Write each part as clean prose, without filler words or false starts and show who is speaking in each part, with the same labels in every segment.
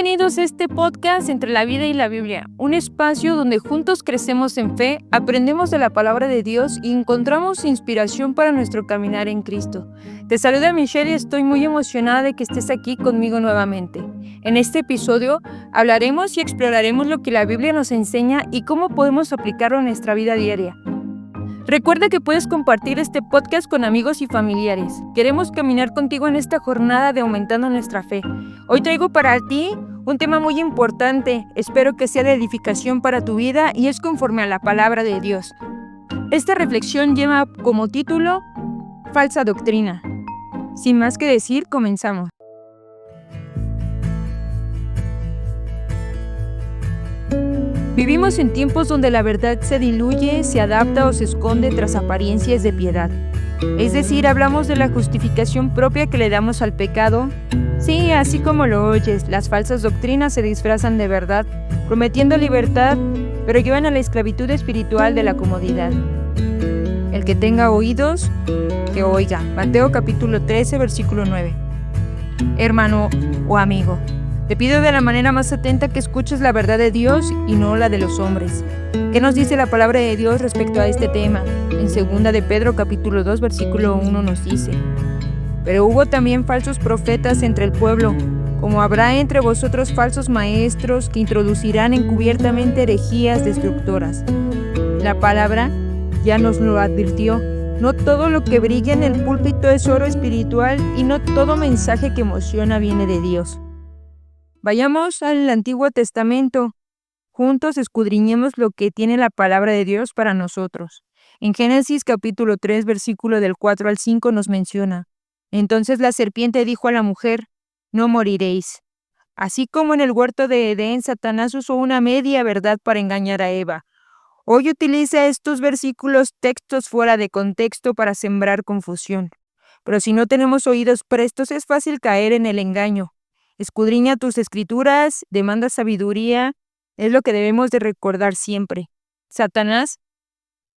Speaker 1: Bienvenidos a este podcast Entre la Vida y la Biblia, un espacio donde juntos crecemos en fe, aprendemos de la palabra de Dios y encontramos inspiración para nuestro caminar en Cristo. Te saluda Michelle y estoy muy emocionada de que estés aquí conmigo nuevamente. En este episodio hablaremos y exploraremos lo que la Biblia nos enseña y cómo podemos aplicarlo en nuestra vida diaria. Recuerda que puedes compartir este podcast con amigos y familiares. Queremos caminar contigo en esta jornada de aumentando nuestra fe. Hoy traigo para ti un tema muy importante. Espero que sea de edificación para tu vida y es conforme a la palabra de Dios. Esta reflexión lleva como título Falsa Doctrina. Sin más que decir, comenzamos. Vivimos en tiempos donde la verdad se diluye, se adapta o se esconde tras apariencias de piedad. Es decir, hablamos de la justificación propia que le damos al pecado. Sí, así como lo oyes, las falsas doctrinas se disfrazan de verdad, prometiendo libertad, pero llevan a la esclavitud espiritual de la comodidad. El que tenga oídos, que oiga. Mateo capítulo 13, versículo 9. Hermano o amigo, te pido de la manera más atenta que escuches la verdad de Dios y no la de los hombres. ¿Qué nos dice la palabra de Dios respecto a este tema? En 2 de Pedro capítulo 2 versículo 1 nos dice: Pero hubo también falsos profetas entre el pueblo, como habrá entre vosotros falsos maestros que introducirán encubiertamente herejías destructoras. La palabra ya nos lo advirtió. No todo lo que brilla en el púlpito es oro espiritual y no todo mensaje que emociona viene de Dios. Vayamos al Antiguo Testamento. Juntos escudriñemos lo que tiene la palabra de Dios para nosotros. En Génesis capítulo 3, versículo del 4 al 5 nos menciona: Entonces la serpiente dijo a la mujer: No moriréis. Así como en el huerto de Edén, Satanás usó una media verdad para engañar a Eva. Hoy utiliza estos versículos textos fuera de contexto para sembrar confusión. Pero si no tenemos oídos prestos, es fácil caer en el engaño. Escudriña tus escrituras, demanda sabiduría, es lo que debemos de recordar siempre. Satanás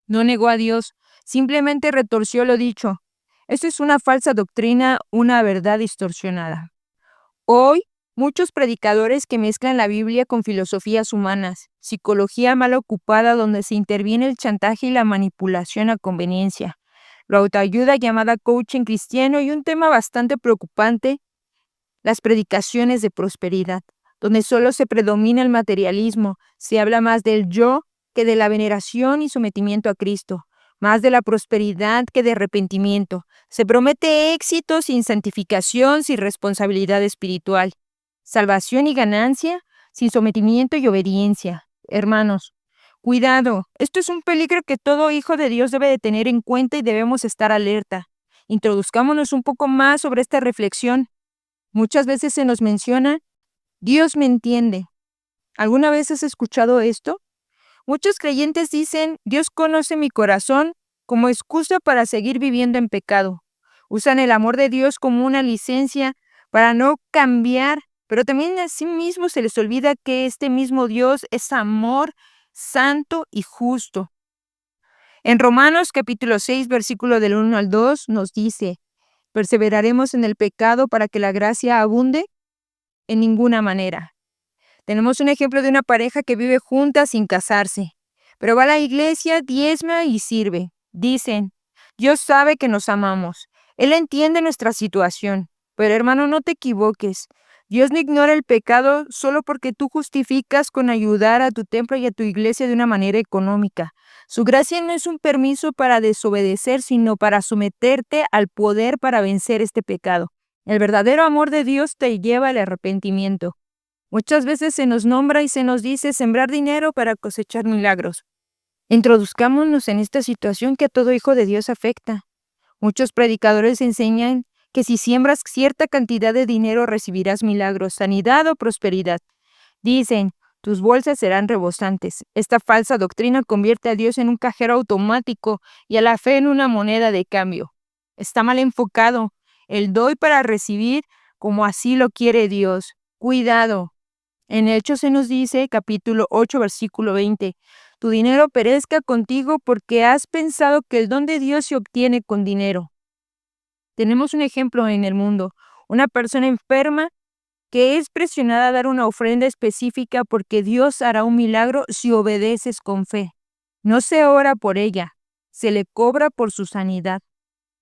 Speaker 1: no negó a Dios, simplemente retorció lo dicho. Esto es una falsa doctrina, una verdad distorsionada. Hoy, muchos predicadores que mezclan la Biblia con filosofías humanas, psicología mal ocupada donde se interviene el chantaje y la manipulación a conveniencia, la autoayuda llamada coaching cristiano y un tema bastante preocupante, las predicaciones de prosperidad, donde solo se predomina el materialismo, se habla más del yo que de la veneración y sometimiento a Cristo, más de la prosperidad que de arrepentimiento. Se promete éxito sin santificación, sin responsabilidad espiritual, salvación y ganancia sin sometimiento y obediencia. Hermanos, cuidado, esto es un peligro que todo hijo de Dios debe de tener en cuenta y debemos estar alerta. Introduzcámonos un poco más sobre esta reflexión. Muchas veces se nos menciona: Dios me entiende. ¿Alguna vez has escuchado esto? Muchos creyentes dicen: Dios conoce mi corazón, como excusa para seguir viviendo en pecado. Usan el amor de Dios como una licencia para no cambiar, pero también a sí mismo se les olvida que este mismo Dios es amor, santo y justo. En Romanos capítulo 6, versículo del 1 al 2 nos dice: ¿Perseveraremos en el pecado para que la gracia abunde? En ninguna manera. Tenemos un ejemplo de una pareja que vive juntas sin casarse, pero va a la iglesia, diezma y sirve. Dicen: Dios sabe que nos amamos. Él entiende nuestra situación. Pero hermano, no te equivoques. Dios no ignora el pecado solo porque tú justificas con ayudar a tu templo y a tu iglesia de una manera económica. Su gracia no es un permiso para desobedecer, sino para someterte al poder para vencer este pecado. El verdadero amor de Dios te lleva al arrepentimiento. Muchas veces se nos nombra y se nos dice sembrar dinero para cosechar milagros. Introduzcámonos en esta situación que a todo hijo de Dios afecta. Muchos predicadores enseñan que si siembras cierta cantidad de dinero recibirás milagros, sanidad o prosperidad. Dicen: tus bolsas serán rebosantes. Esta falsa doctrina convierte a Dios en un cajero automático y a la fe en una moneda de cambio. Está mal enfocado. El doy para recibir como así lo quiere Dios. Cuidado. En Hechos se nos dice, capítulo 8, versículo 20, tu dinero perezca contigo porque has pensado que el don de Dios se obtiene con dinero. Tenemos un ejemplo en el mundo, una persona enferma que es presionada a dar una ofrenda específica porque Dios hará un milagro si obedeces con fe. No se ora por ella, se le cobra por su sanidad.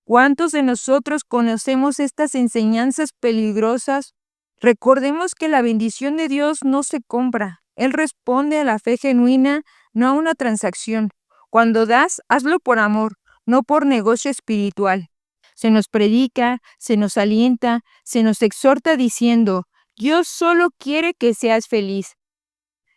Speaker 1: ¿Cuántos de nosotros conocemos estas enseñanzas peligrosas? Recordemos que la bendición de Dios no se compra. Él responde a la fe genuina, no a una transacción. Cuando das, hazlo por amor, no por negocio espiritual. Se nos predica, se nos alienta, se nos exhorta diciendo, Dios solo quiere que seas feliz.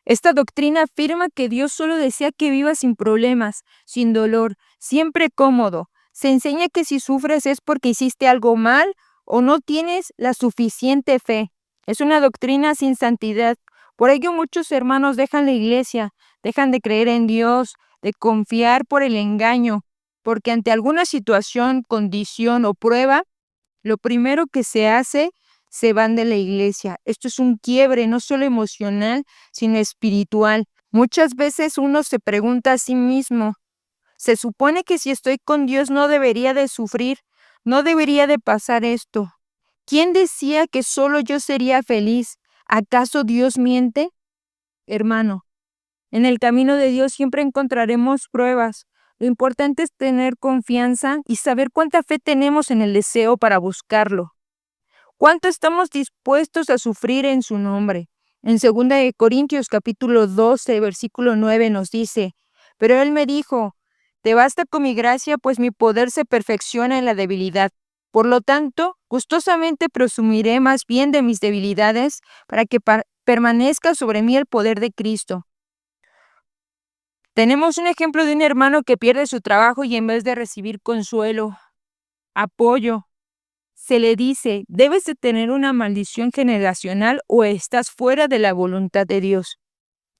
Speaker 1: Esta doctrina afirma que Dios solo desea que vivas sin problemas, sin dolor, siempre cómodo. Se enseña que si sufres es porque hiciste algo mal o no tienes la suficiente fe. Es una doctrina sin santidad. Por ello muchos hermanos dejan la iglesia, dejan de creer en Dios, de confiar por el engaño, porque ante alguna situación, condición o prueba, lo primero que se hace, se van de la iglesia. Esto es un quiebre, no solo emocional, sino espiritual. Muchas veces uno se pregunta a sí mismo, se supone que si estoy con Dios no debería de sufrir, no debería de pasar esto. ¿Quién decía que solo yo sería feliz? ¿Acaso Dios miente? Hermano, en el camino de Dios siempre encontraremos pruebas. Lo importante es tener confianza y saber cuánta fe tenemos en el deseo para buscarlo. ¿Cuánto estamos dispuestos a sufrir en su nombre? En 2 de Corintios capítulo 12, versículo 9 nos dice, pero él me dijo, te basta con mi gracia, pues mi poder se perfecciona en la debilidad. Por lo tanto, gustosamente presumiré más bien de mis debilidades para que permanezca sobre mí el poder de Cristo. Tenemos un ejemplo de un hermano que pierde su trabajo y en vez de recibir consuelo, apoyo, se le dice, debes de tener una maldición generacional o estás fuera de la voluntad de Dios.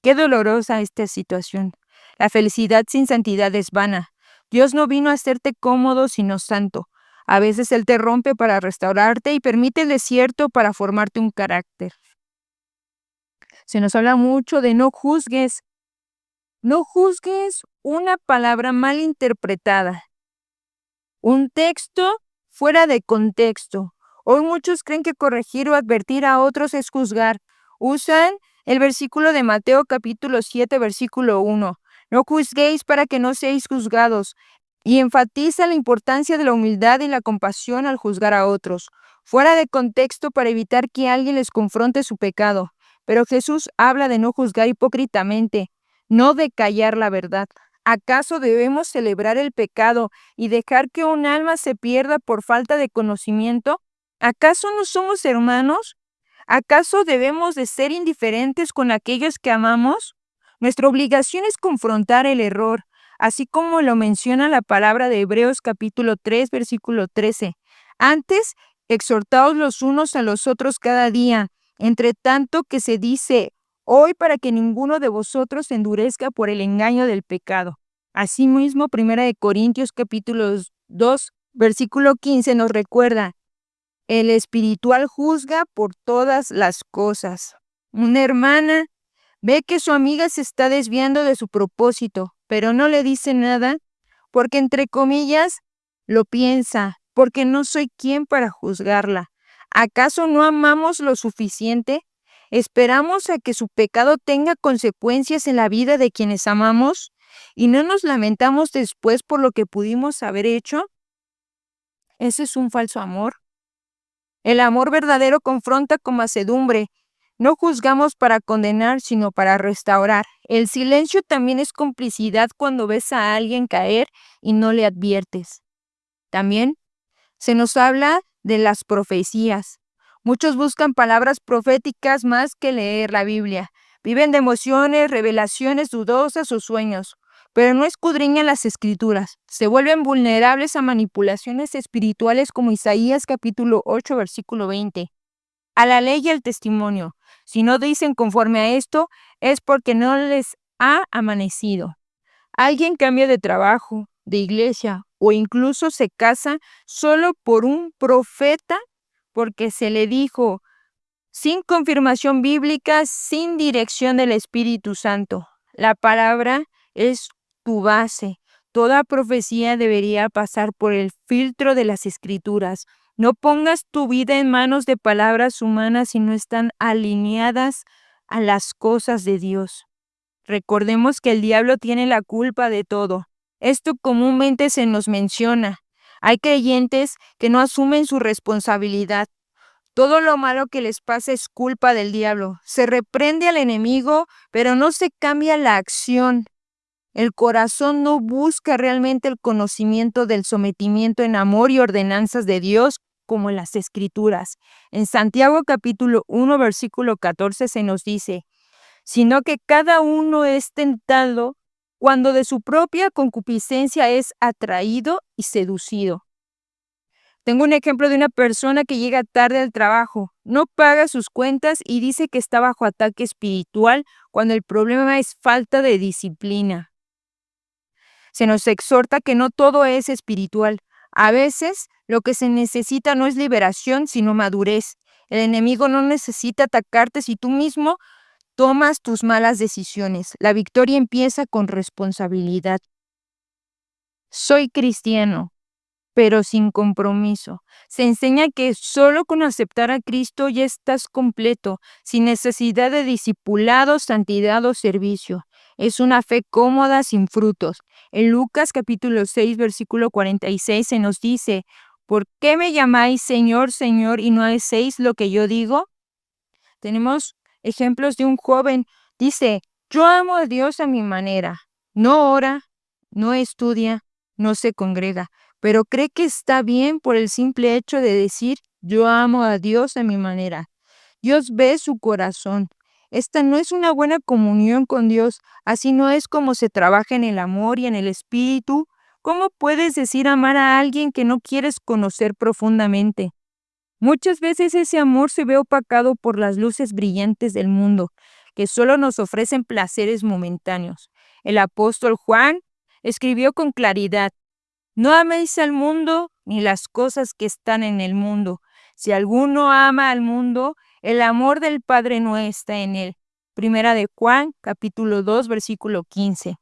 Speaker 1: Qué dolorosa esta situación. La felicidad sin santidad es vana. Dios no vino a hacerte cómodo, sino santo. A veces Él te rompe para restaurarte y permite el desierto para formarte un carácter. Se nos habla mucho de no juzgues. No juzgues una palabra mal interpretada. Un texto fuera de contexto. Hoy muchos creen que corregir o advertir a otros es juzgar. Usan el versículo de Mateo capítulo 7, versículo 1. No juzguéis para que no seáis juzgados. Y enfatiza la importancia de la humildad y la compasión al juzgar a otros. Fuera de contexto para evitar que alguien les confronte su pecado. Pero Jesús habla de no juzgar hipócritamente, no de callar la verdad. ¿Acaso debemos celebrar el pecado y dejar que un alma se pierda por falta de conocimiento? ¿Acaso no somos hermanos? ¿Acaso debemos de ser indiferentes con aquellos que amamos? Nuestra obligación es confrontar el error, así como lo menciona la palabra de Hebreos capítulo 3, versículo 13. Antes, exhortaos los unos a los otros cada día, entre tanto que se dice hoy para que ninguno de vosotros se endurezca por el engaño del pecado. Asimismo, 1 Corintios capítulo 2, versículo 15 nos recuerda, el espiritual juzga por todas las cosas. Una hermana ve que su amiga se está desviando de su propósito, pero no le dice nada porque, entre comillas, lo piensa, porque no soy quien para juzgarla. ¿Acaso no amamos lo suficiente? ¿Esperamos a que su pecado tenga consecuencias en la vida de quienes amamos? ¿Y no nos lamentamos después por lo que pudimos haber hecho? ¿Ese es un falso amor? El amor verdadero confronta con mansedumbre. No juzgamos para condenar, sino para restaurar. El silencio también es complicidad cuando ves a alguien caer y no le adviertes. También se nos habla de las profecías. Muchos buscan palabras proféticas más que leer la Biblia. Viven de emociones, revelaciones dudosas o sueños, pero no escudriñan las escrituras. Se vuelven vulnerables a manipulaciones espirituales como Isaías capítulo 8, versículo 20. A la ley y al testimonio. Si no dicen conforme a esto, es porque no les ha amanecido. Alguien cambia de trabajo, de iglesia o incluso se casa solo por un profeta porque se le dijo, sin confirmación bíblica, sin dirección del Espíritu Santo. La palabra es tu base. Toda profecía debería pasar por el filtro de las Escrituras. No pongas tu vida en manos de palabras humanas si no están alineadas a las cosas de Dios. Recordemos que el diablo tiene la culpa de todo. Esto comúnmente se nos menciona. Hay creyentes que no asumen su responsabilidad. Todo lo malo que les pasa es culpa del diablo. Se reprende al enemigo, pero no se cambia la acción. El corazón no busca realmente el conocimiento del sometimiento en amor y ordenanzas de Dios como en las Escrituras. En Santiago capítulo 1, versículo 14 se nos dice, sino que cada uno es tentado cuando de su propia concupiscencia es atraído y seducido. Tengo un ejemplo de una persona que llega tarde al trabajo, no paga sus cuentas y dice que está bajo ataque espiritual cuando el problema es falta de disciplina. Se nos exhorta que no todo es espiritual. A veces lo que se necesita no es liberación, sino madurez. El enemigo no necesita atacarte si tú mismo tomas tus malas decisiones. La victoria empieza con responsabilidad. Soy cristiano, pero sin compromiso. Se enseña que solo con aceptar a Cristo ya estás completo, sin necesidad de discipulado, santidad o servicio. Es una fe cómoda sin frutos. En Lucas capítulo 6, versículo 46 se nos dice, ¿por qué me llamáis Señor, Señor y no hacéis lo que yo digo? Tenemos ejemplos de un joven. Dice, yo amo a Dios a mi manera. No ora, no estudia, no se congrega, pero cree que está bien por el simple hecho de decir, yo amo a Dios a mi manera. Dios ve su corazón. Esta no es una buena comunión con Dios, así no es como se trabaja en el amor y en el espíritu. ¿Cómo puedes decir amar a alguien que no quieres conocer profundamente? Muchas veces ese amor se ve opacado por las luces brillantes del mundo, que solo nos ofrecen placeres momentáneos. El apóstol Juan escribió con claridad, no améis al mundo ni las cosas que están en el mundo. Si alguno ama al mundo, el amor del Padre no está en él. Primera de Juan, capítulo 2, versículo 15.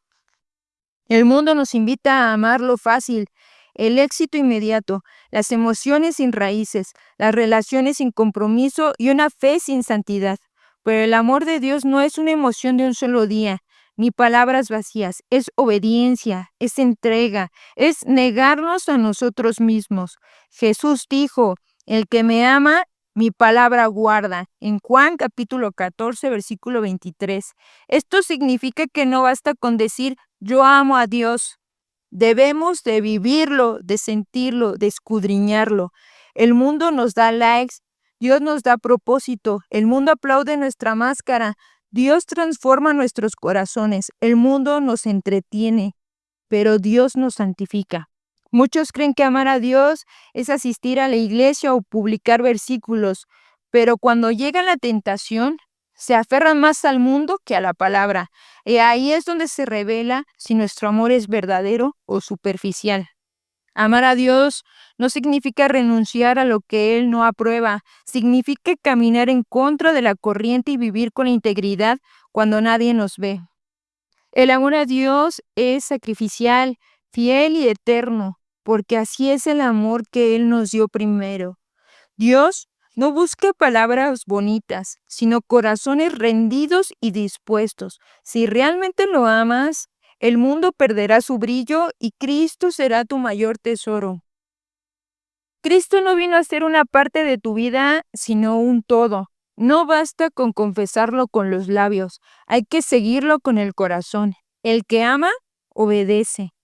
Speaker 1: El mundo nos invita a amar lo fácil, el éxito inmediato, las emociones sin raíces, las relaciones sin compromiso y una fe sin santidad. Pero el amor de Dios no es una emoción de un solo día, ni palabras vacías, es obediencia, es entrega, es negarnos a nosotros mismos. Jesús dijo, el que me ama, mi palabra guarda, en Juan capítulo 14, versículo 23. Esto significa que no basta con decir, yo amo a Dios. Debemos de vivirlo, de sentirlo, de escudriñarlo. El mundo nos da likes, Dios nos da propósito, el mundo aplaude nuestra máscara, Dios transforma nuestros corazones, el mundo nos entretiene, pero Dios nos santifica. Muchos creen que amar a Dios es asistir a la iglesia o publicar versículos, pero cuando llega la tentación, se aferran más al mundo que a la palabra. Y ahí es donde se revela si nuestro amor es verdadero o superficial. Amar a Dios no significa renunciar a lo que Él no aprueba, significa caminar en contra de la corriente y vivir con integridad cuando nadie nos ve. El amor a Dios es sacrificial, fiel y eterno, porque así es el amor que Él nos dio primero. Dios no busca palabras bonitas, sino corazones rendidos y dispuestos. Si realmente lo amas, el mundo perderá su brillo y Cristo será tu mayor tesoro. Cristo no vino a ser una parte de tu vida, sino un todo. No basta con confesarlo con los labios, hay que seguirlo con el corazón. El que ama, obedece.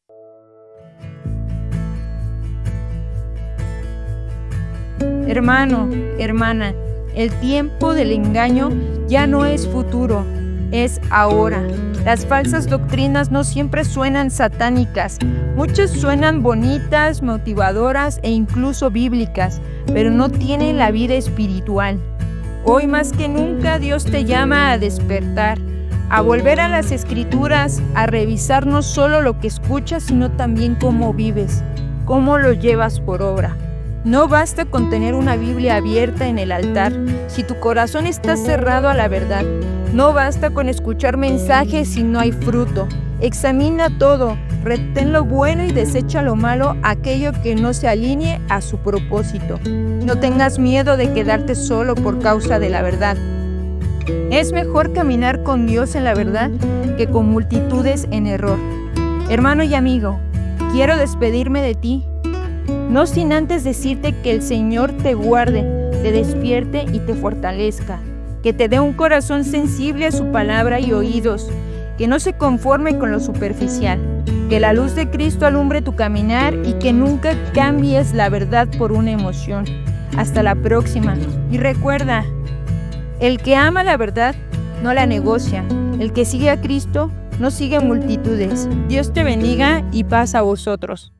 Speaker 1: Hermano, hermana, el tiempo del engaño ya no es futuro, es ahora. Las falsas doctrinas no siempre suenan satánicas, muchas suenan bonitas, motivadoras e incluso bíblicas, pero no tienen la vida espiritual. Hoy más que nunca Dios te llama a despertar, a volver a las Escrituras, a revisar no solo lo que escuchas, sino también cómo vives, cómo lo llevas por obra. No basta con tener una Biblia abierta en el altar si tu corazón está cerrado a la verdad. No basta con escuchar mensajes si no hay fruto. Examina todo. Retén lo bueno y desecha lo malo, aquello que no se alinee a su propósito. No tengas miedo de quedarte solo por causa de la verdad. Es mejor caminar con Dios en la verdad que con multitudes en error. Hermano y amigo, quiero despedirme de ti, no sin antes decirte que el Señor te guarde, te despierte y te fortalezca, que te dé un corazón sensible a su palabra y oídos, que no se conforme con lo superficial, que la luz de Cristo alumbre tu caminar y que nunca cambies la verdad por una emoción. Hasta la próxima. Y recuerda, el que ama la verdad no la negocia. El que sigue a Cristo no sigue multitudes. Dios te bendiga y paz a vosotros.